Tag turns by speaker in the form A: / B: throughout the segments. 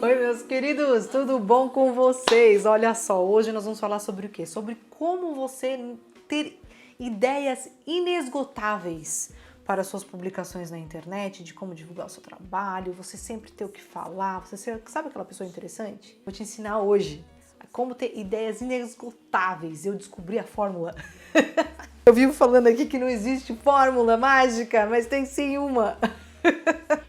A: Oi, meus queridos, tudo bom com vocês? Olha só, hoje nós vamos falar sobre o quê? Sobre como você ter ideias inesgotáveis para suas publicações na internet, de como divulgar o seu trabalho, você sempre ter o que falar, você sabe aquela pessoa interessante? Vou te ensinar hoje a como ter ideias inesgotáveis. Eu descobri a fórmula. Eu vivo falando aqui que não existe fórmula mágica, mas tem sim uma.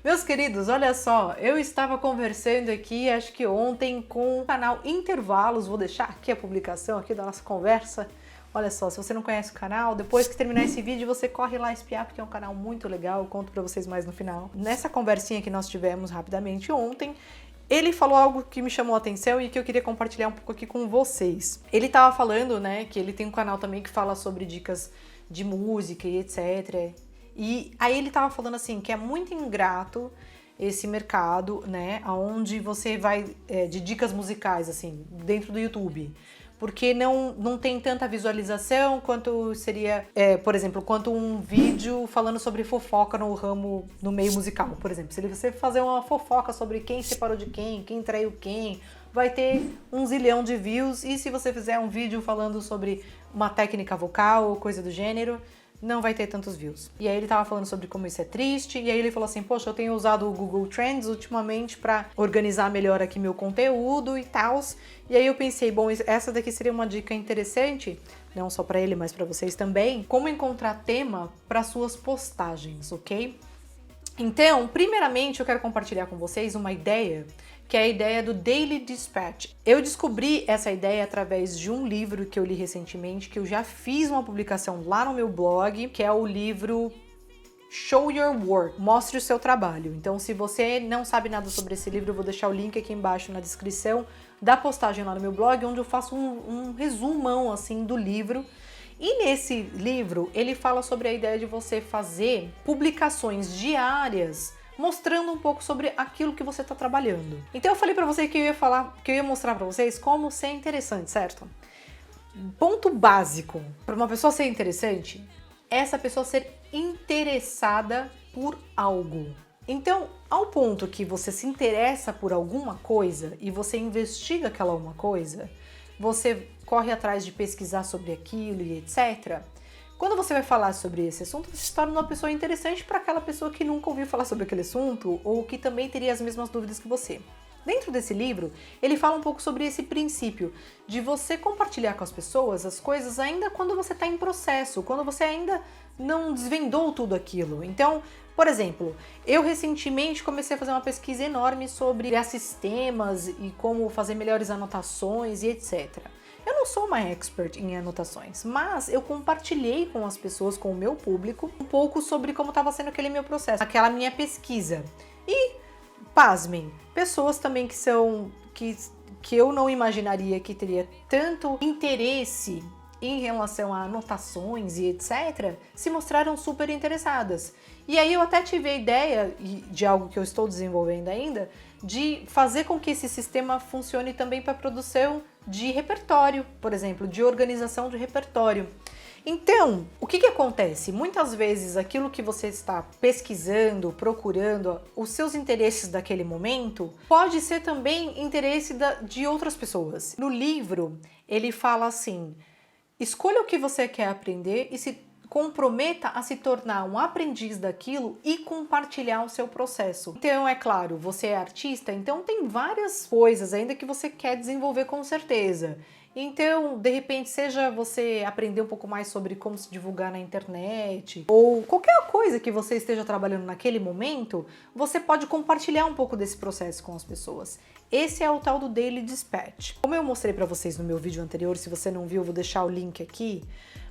A: Meus queridos, olha só, eu estava conversando aqui, acho que ontem, com o canal Intervalos, vou deixar aqui a publicação aqui da nossa conversa. Olha só, se você não conhece o canal, depois que terminar esse vídeo, você corre lá espiar, porque é um canal muito legal, eu conto pra vocês mais no final. Nessa conversinha que nós tivemos rapidamente ontem, ele falou algo que me chamou a atenção e que eu queria compartilhar um pouco aqui com vocês. Ele tava falando, né, que ele tem um canal também que fala sobre dicas de música e etc. E aí ele tava falando assim, que é muito ingrato esse mercado, né, onde você vai de dicas musicais, assim, dentro do YouTube. Porque não tem tanta visualização quanto seria, por exemplo, quanto um vídeo falando sobre fofoca no meio musical, por exemplo. Se você fazer uma fofoca sobre quem separou de quem traiu quem, vai ter 1 zilhão de views. E se você fizer um vídeo falando sobre uma técnica vocal ou coisa do gênero, não vai ter tantos views. E aí ele tava falando sobre como isso é triste, e aí ele falou assim, poxa, eu tenho usado o Google Trends ultimamente para organizar melhor aqui meu conteúdo e tal. E aí eu pensei, bom, essa daqui seria uma dica interessante, não só para ele, mas para vocês também, como encontrar tema para suas postagens, ok? Então, primeiramente, eu quero compartilhar com vocês uma ideia, que é a ideia do Daily Dispatch. Eu descobri essa ideia através de um livro que eu li recentemente, que eu já fiz uma publicação lá no meu blog, que é o livro Show Your Work, Mostre o Seu Trabalho. Então, se você não sabe nada sobre esse livro, eu vou deixar o link aqui embaixo na descrição da postagem lá no meu blog, onde eu faço um resumão, assim, do livro. E nesse livro, ele fala sobre a ideia de você fazer publicações diárias mostrando um pouco sobre aquilo que você está trabalhando. Então eu falei para você que eu ia mostrar para vocês como ser interessante, certo? Ponto básico para uma pessoa ser interessante é essa pessoa ser interessada por algo. Então, ao ponto que você se interessa por alguma coisa e você investiga aquela uma coisa, você corre atrás de pesquisar sobre aquilo e etc. Quando você vai falar sobre esse assunto, você se torna uma pessoa interessante para aquela pessoa que nunca ouviu falar sobre aquele assunto ou que também teria as mesmas dúvidas que você. Dentro desse livro, ele fala um pouco sobre esse princípio de você compartilhar com as pessoas as coisas ainda quando você está em processo, quando você ainda não desvendou tudo aquilo. Então, por exemplo, eu recentemente comecei a fazer uma pesquisa enorme sobre criar sistemas e como fazer melhores anotações e etc. Eu não sou uma expert em anotações, mas eu compartilhei com as pessoas, com o meu público, um pouco sobre como estava sendo aquele meu processo, aquela minha pesquisa. E, pasmem, pessoas também que eu não imaginaria que teria tanto interesse em relação a anotações e etc., se mostraram super interessadas. E aí eu até tive a ideia, de algo que eu estou desenvolvendo ainda, de fazer com que esse sistema funcione também para produção de repertório, por exemplo, de organização de repertório. Então, o que acontece? Muitas vezes aquilo que você está pesquisando, procurando, os seus interesses daquele momento, pode ser também interesse de outras pessoas. No livro, ele fala assim, escolha o que você quer aprender e se comprometa a se tornar um aprendiz daquilo e compartilhar o seu processo. Então, é claro, você é artista, então tem várias coisas ainda que você quer desenvolver com certeza. Então, de repente, seja você aprender um pouco mais sobre como se divulgar na internet, ou qualquer coisa que você esteja trabalhando naquele momento, você pode compartilhar um pouco desse processo com as pessoas. Esse é o tal do Daily Dispatch. Como eu mostrei para vocês no meu vídeo anterior, se você não viu, eu vou deixar o link aqui,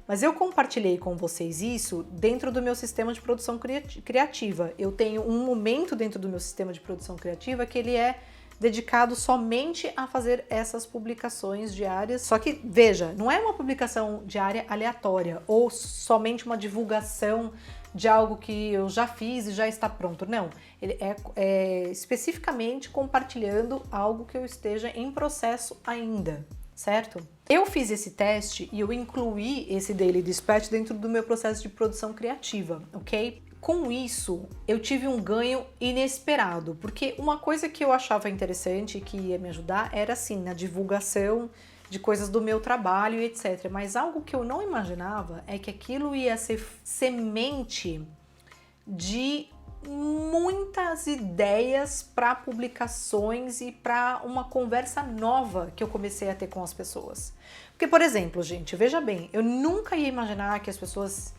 A: mas eu compartilhei com vocês isso dentro do meu sistema de produção criativa. Eu tenho um momento dentro do meu sistema de produção criativa que ele é dedicado somente a fazer essas publicações diárias. Só que, veja, não é uma publicação diária aleatória ou somente uma divulgação de algo que eu já fiz e já está pronto. Não, ele é especificamente compartilhando algo que eu esteja em processo ainda, certo? Eu fiz esse teste e eu incluí esse Daily Dispatch dentro do meu processo de produção criativa, ok? Com isso, eu tive um ganho inesperado, porque uma coisa que eu achava interessante e que ia me ajudar era assim, na divulgação de coisas do meu trabalho e etc. Mas algo que eu não imaginava é que aquilo ia ser semente de muitas ideias para publicações e para uma conversa nova que eu comecei a ter com as pessoas. Porque, por exemplo, gente, veja bem, eu nunca ia imaginar que as pessoas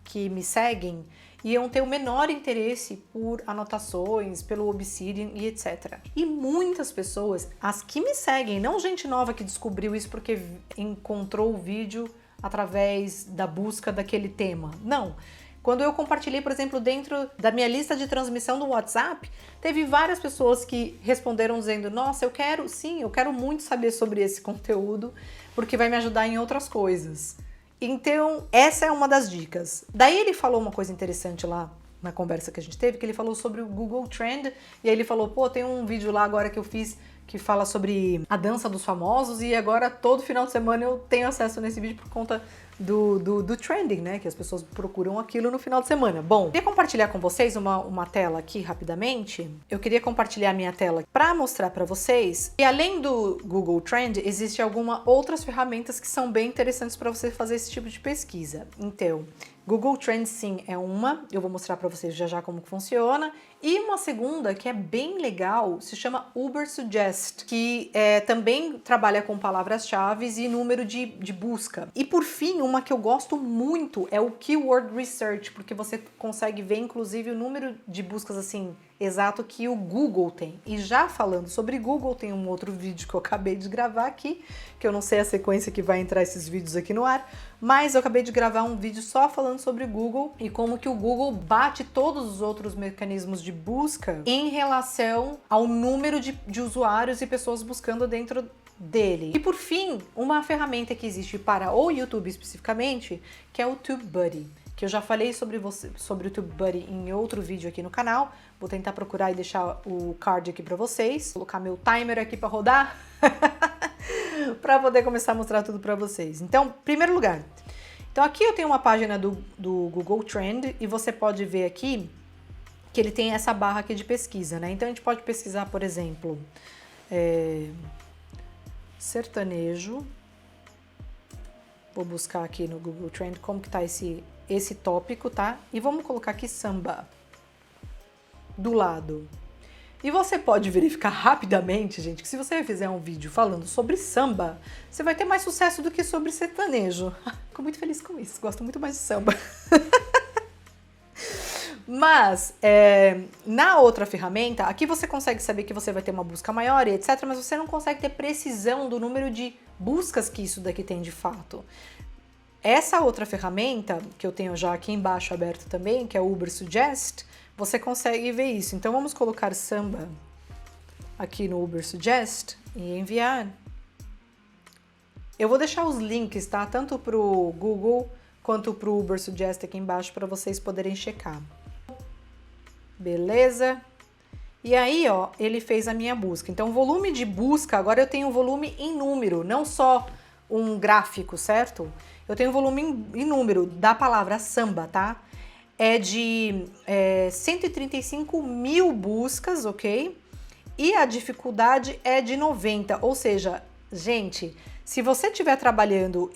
A: que me seguem iam ter o menor interesse por anotações, pelo Obsidian e etc. E muitas pessoas, as que me seguem, não gente nova que descobriu isso porque encontrou o vídeo através da busca daquele tema, não. Quando eu compartilhei, por exemplo, dentro da minha lista de transmissão do WhatsApp, teve várias pessoas que responderam dizendo: nossa, eu quero muito saber sobre esse conteúdo, porque vai me ajudar em outras coisas. Então, essa é uma das dicas. Daí ele falou uma coisa interessante lá na conversa que a gente teve, que ele falou sobre o Google Trend, e aí ele falou, pô, tem um vídeo lá agora que eu fiz que fala sobre a dança dos famosos, e agora todo final de semana eu tenho acesso nesse vídeo por conta do trending, né? Que as pessoas procuram aquilo no final de semana. Bom, eu queria compartilhar com vocês uma tela aqui rapidamente. Eu queria compartilhar a minha tela para mostrar para vocês que além do Google Trend, existe algumas outras ferramentas que são bem interessantes para você fazer esse tipo de pesquisa. Então, Google Trends sim é uma, eu vou mostrar para vocês já já como que funciona. E uma segunda que é bem legal, se chama Ubersuggest, que também trabalha com palavras-chave e número de busca. E por fim, uma que eu gosto muito é o Keyword Research, porque você consegue ver inclusive o número de buscas assim exato que o Google tem. E já falando sobre Google, tem um outro vídeo que eu acabei de gravar aqui, que eu não sei a sequência que vai entrar esses vídeos aqui no ar, mas eu acabei de gravar um vídeo só falando sobre Google e como que o Google bate todos os outros mecanismos de busca em relação ao número de usuários e pessoas buscando dentro dele. E por fim, uma ferramenta que existe para o YouTube especificamente, que é o TubeBuddy, que eu já falei sobre o TubeBuddy em outro vídeo aqui no canal. Vou tentar procurar e deixar o card aqui para vocês. Vou colocar meu timer aqui para rodar para poder começar a mostrar tudo para vocês. Então, primeiro lugar. Então aqui eu tenho uma página do Google Trend e você pode ver aqui que ele tem essa barra aqui de pesquisa, né? Então a gente pode pesquisar, por exemplo, sertanejo. Vou buscar aqui no Google Trend como que tá esse tópico, tá? E vamos colocar aqui samba do lado. E você pode verificar rapidamente, gente, que se você fizer um vídeo falando sobre samba, você vai ter mais sucesso do que sobre sertanejo. Fico muito feliz com isso, gosto muito mais de samba. Mas, na outra ferramenta, aqui você consegue saber que você vai ter uma busca maior e etc, mas você não consegue ter precisão do número de buscas que isso daqui tem de fato. Essa outra ferramenta, que eu tenho já aqui embaixo aberto também, que é o Ubersuggest, você consegue ver isso. Então vamos colocar samba aqui no Ubersuggest e enviar. Eu vou deixar os links, tá? Tanto para o Google quanto para o Ubersuggest aqui embaixo para vocês poderem checar. Beleza? E aí, ó, ele fez a minha busca. Então, volume de busca, agora eu tenho volume em número, não só um gráfico, certo? Eu tenho volume em número da palavra samba, tá? É de 135 mil buscas, ok? E a dificuldade é de 90, ou seja, gente, se você estiver trabalhando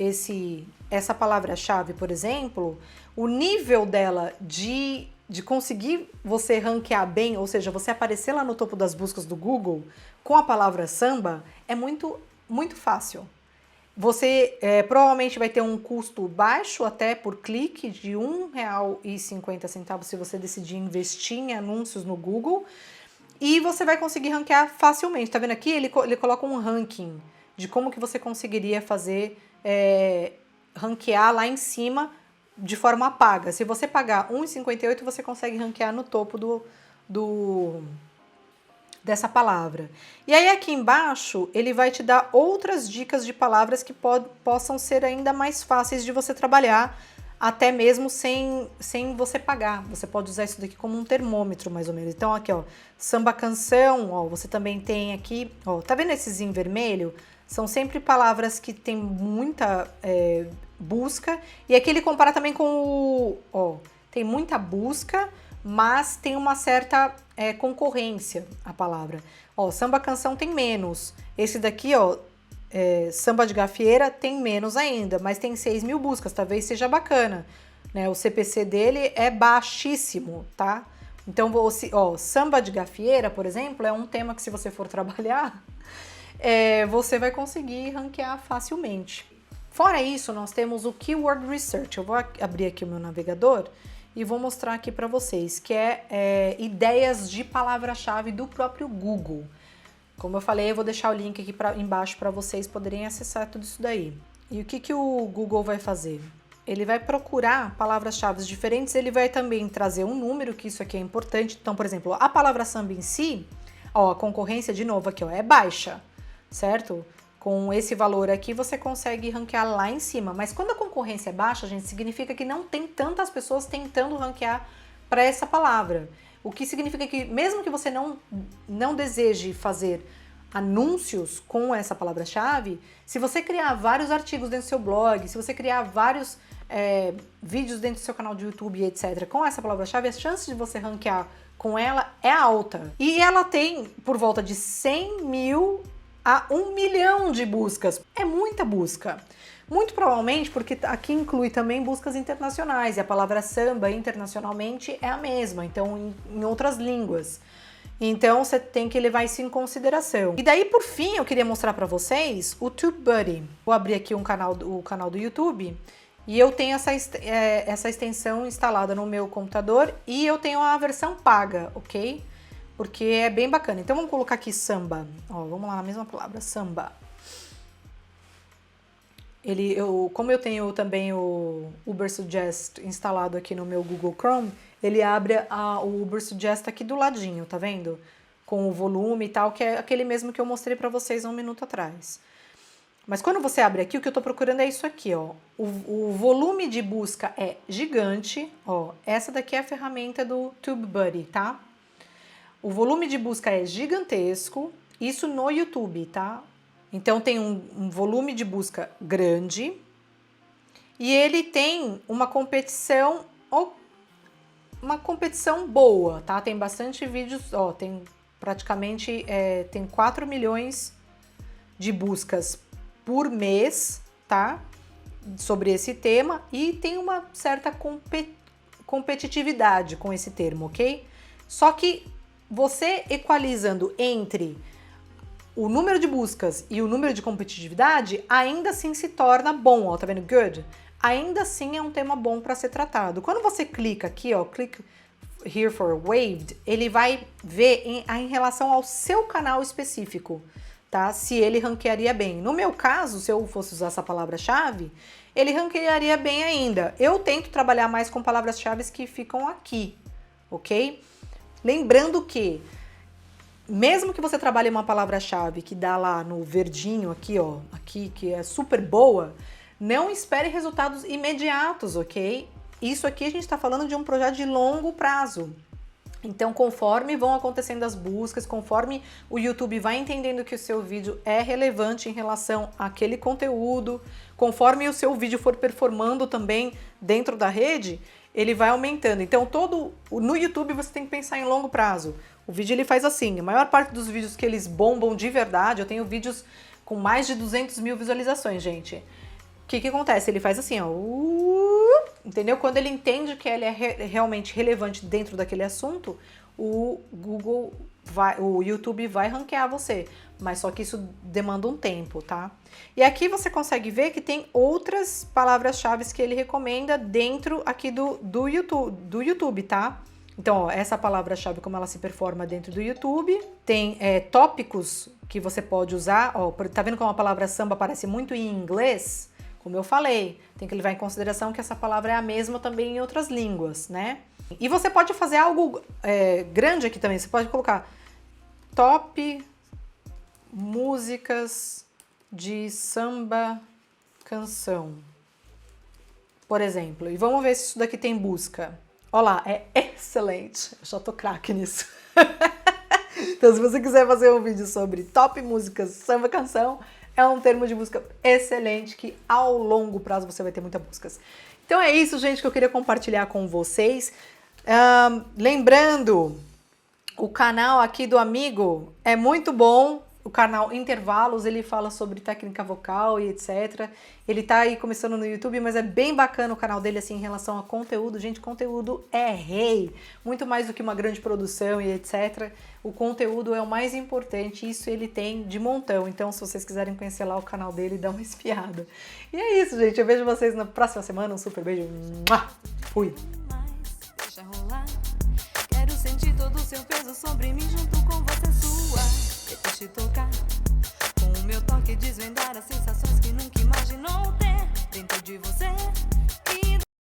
A: essa palavra-chave, por exemplo, o nível dela de conseguir você ranquear bem, ou seja, você aparecer lá no topo das buscas do Google com a palavra samba, é muito, muito fácil. Você provavelmente vai ter um custo baixo até por clique de R$ 1,50 se você decidir investir em anúncios no Google e você vai conseguir ranquear facilmente. Tá vendo aqui? Ele coloca um ranking de como que você conseguiria fazer ranquear lá em cima de forma paga. Se você pagar R$ 1,58, você consegue ranquear no topo dessa palavra. E aí aqui embaixo ele vai te dar outras dicas de palavras que possam ser ainda mais fáceis de você trabalhar, até mesmo sem você pagar. Você pode usar isso daqui como um termômetro, mais ou menos. Então aqui, ó, samba canção, ó, você também tem aqui, ó, tá vendo esses em vermelho? São sempre palavras que tem muita busca. E aqui ele compara também com tem muita busca, mas tem uma certa concorrência a palavra. Ó, samba canção tem menos. Esse daqui, ó, samba de gafieira tem menos ainda, mas tem 6 mil buscas, talvez seja bacana, né? O CPC dele é baixíssimo, tá? Então, ó, samba de gafieira, por exemplo, é um tema que se você for trabalhar, você vai conseguir ranquear facilmente. Fora isso, nós temos o Keyword Research. Eu vou abrir aqui o meu navegador e vou mostrar aqui para vocês, que ideias de palavra-chave do próprio Google. Como eu falei, eu vou deixar o link aqui embaixo para vocês poderem acessar tudo isso daí. E o que o Google vai fazer? Ele vai procurar palavras-chave diferentes, ele vai também trazer um número, que isso aqui é importante. Então, por exemplo, a palavra samba em si, ó, a concorrência de novo aqui, ó, é baixa, certo? Com esse valor aqui você consegue ranquear lá em cima, mas quando a concorrência é baixa, gente, significa que não tem tantas pessoas tentando ranquear para essa palavra. O que significa que mesmo que você não deseje fazer anúncios com essa palavra-chave, se você criar vários artigos dentro do seu blog, se você criar vários vídeos dentro do seu canal de YouTube, etc., com essa palavra-chave, a chance de você ranquear com ela é alta. E ela tem por volta de 100 mil a 1 milhão de buscas. É muita busca. Muito provavelmente porque aqui inclui também buscas internacionais, e a palavra samba internacionalmente é a mesma, então em outras línguas. Então você tem que levar isso em consideração. E daí, por fim, eu queria mostrar para vocês o TubeBuddy. Vou abrir aqui o canal do YouTube e eu tenho essa extensão instalada no meu computador e eu tenho a versão paga, ok? Porque é bem bacana. Então vamos colocar aqui samba. Ó, vamos lá na mesma palavra, samba. Como eu tenho também o Ubersuggest instalado aqui no meu Google Chrome, ele abre o Ubersuggest aqui do ladinho, tá vendo? Com o volume e tal, que é aquele mesmo que eu mostrei para vocês há um minuto atrás. Mas quando você abre aqui, o que eu tô procurando é isso aqui, ó. O volume de busca é gigante, ó. Essa daqui é a ferramenta do TubeBuddy, tá? O volume de busca é gigantesco, isso no YouTube, tá? Então tem um volume de busca grande e ele tem uma competição boa, tá? Tem bastante vídeos, ó, tem praticamente tem 4 milhões de buscas por mês, tá? Sobre esse tema e tem uma certa competitividade com esse termo, ok? Só que você equalizando entre o número de buscas e o número de competitividade, ainda assim se torna bom, ó, tá vendo? Good. Ainda assim é um tema bom para ser tratado. Quando você clica aqui, ó, click here for waived, ele vai ver em relação ao seu canal específico, tá? Se ele ranquearia bem. No meu caso, se eu fosse usar essa palavra-chave, ele ranquearia bem ainda. Eu tento trabalhar mais com palavras-chave que ficam aqui, ok? Lembrando que, mesmo que você trabalhe uma palavra-chave que dá lá no verdinho aqui, ó, aqui, que é super boa, não espere resultados imediatos, ok? Isso aqui a gente está falando de um projeto de longo prazo. Então, conforme vão acontecendo as buscas, conforme o YouTube vai entendendo que o seu vídeo é relevante em relação àquele conteúdo, conforme o seu vídeo for performando também dentro da rede, ele vai aumentando. Então, no YouTube você tem que pensar em longo prazo. O vídeo ele faz assim, a maior parte dos vídeos que eles bombam de verdade, eu tenho vídeos com mais de 200 mil visualizações, gente. O que acontece? Ele faz assim, ó, entendeu? Quando ele entende que ele é realmente relevante dentro daquele assunto, o YouTube vai ranquear você. Mas só que isso demanda um tempo, tá? E aqui você consegue ver que tem outras palavras-chave que ele recomenda dentro aqui do YouTube, tá? Então, ó, essa palavra-chave, como ela se performa dentro do YouTube. Tem tópicos que você pode usar. Ó, tá vendo como a palavra samba aparece muito em inglês? Como eu falei, tem que levar em consideração que essa palavra é a mesma também em outras línguas, né? E você pode fazer algo grande aqui também. Você pode colocar top músicas de samba canção, por exemplo. E vamos ver se isso daqui tem busca. Olha lá, é excelente. Eu já tô craque nisso. Então, se você quiser fazer um vídeo sobre top músicas samba canção, é um termo de busca excelente que ao longo prazo você vai ter muitas buscas. Então é isso, gente, que eu queria compartilhar com vocês. Lembrando, o canal aqui do amigo é muito bom, o canal Intervalos, ele fala sobre técnica vocal e etc. Ele tá aí começando no YouTube, mas é bem bacana o canal dele assim em relação a conteúdo. Gente, conteúdo é rei, muito mais do que uma grande produção e etc. O conteúdo é o mais importante, isso ele tem de montão. Então, se vocês quiserem conhecer lá o canal dele, dá uma espiada. E é isso, gente. Eu vejo vocês na próxima semana. Um super beijo. Fui!